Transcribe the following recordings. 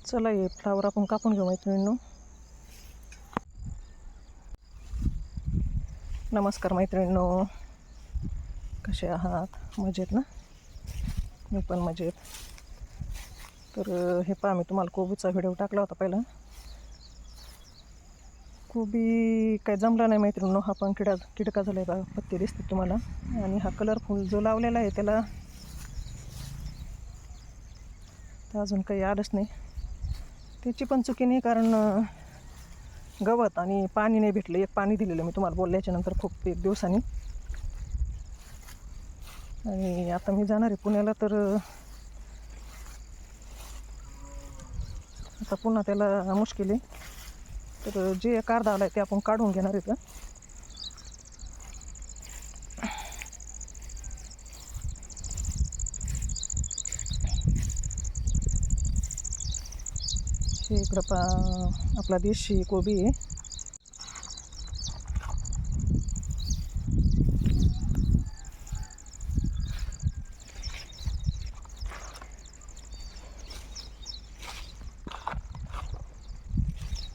चला हे फ्लावर आपण कापून घेऊ मैत्रिणींनो. नमस्कार मैत्रिणींनो, कसे आहात? मजेत ना? मी पण मजेत. तर हे पहा, मी तुम्हाला कोबीचा व्हिडिओ टाकला होता पहिला. कोबी काय जमला नाही मैत्रिणींनो. हा पण किडका झाला आहे बघा, पत्ते दिसतात तुम्हाला. आणि हा कलरफुल जो लावलेला आहे त्याला तर अजून काही आलंच नाही. त्याची पण चुकी नाही, कारण गवत आणि पाणी नाही भेटलं. एक पाणी दिलेलं मी तुम्हाला बोलल्याच्यानंतर खूप एक दिवसांनी. आणि आता मी जाणार आहे पुण्याला, तर आता पुन्हा त्याला मुश्किल आहे. तर जे अर्धा आला आहे ते आपण काढून घेणार आहेत. हे इकडं आपला देशी कोबी आहे.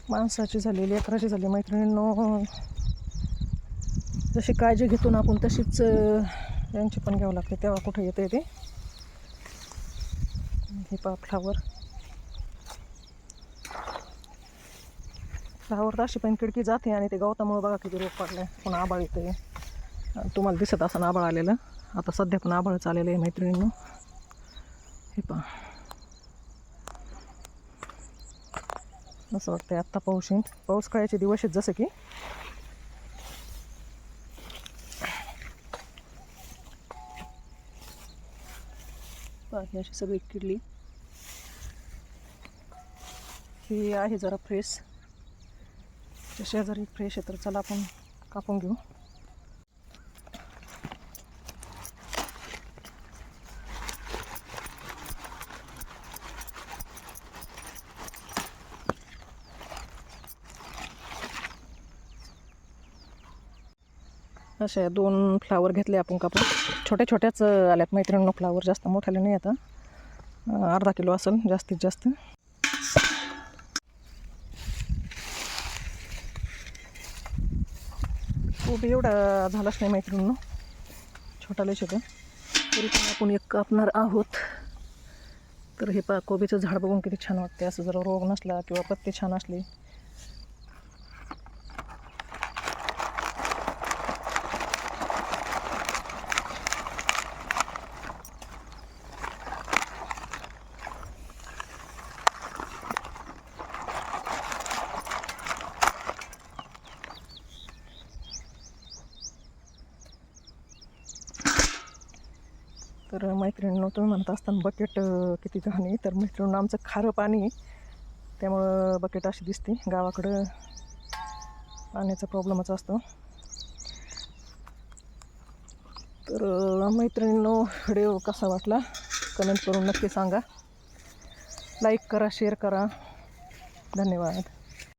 माणसाची झाली, लेकराची झाली मैत्रिणींनो. जशी काळजी घेतो ना आपण तशीच यांची पण घ्यावं लागते, तेव्हा कुठं येते ते. हे पहा फ्लावर तर अशी पण खिडकी जाते आणि ते गवतामुळे बघा किती रोग पडलाय. पण आभाळ येते, तुम्हाला दिसत असं आभाळ आलेलं. आता सध्या पण आभाळच आलेलं आहे मैत्रिणींनो. हे पहा, असं वाटतंय आत्ता पाऊस येईल. पाऊस काळाचे दिवस आहेत जसं की. ही अशी सगळी किडली ही आहे जरा फ्रेश. शेजारी फ्रेश आहे, तर चला आपण कापून घेऊ. अशा 2 फ्लावर घेतले आपण कापून. छोट्या छोट्याच आल्यात मैत्रिणींनो फ्लावर, जास्त मोठ्याले नाही. आता अर्धा किलो असेल जास्तीत जास्त. कोबी एवढा झालाच नाही मैत्रिणींनो, छोटाले छोटं. तरी पण आपण एक कापणार आहोत. तर हे पहा, कोबीचं झाड बघून किती छान वाटते. असं जर रोग नसला किंवा पत्ते छान असले. तर मैत्रिणींनो, तुम्ही म्हणत असताना बकेट किती घाण आहे. तर मैत्रिणींनो, आमचं खारं पाणी आहे, त्यामुळं बकेट अशी दिसते. गावाकडं पाण्याचा प्रॉब्लेमच असतो. तर मैत्रिणींनो, व्हिडिओ कसा वाटला कमेंट करून नक्की सांगा. लाईक करा, शेअर करा. धन्यवाद.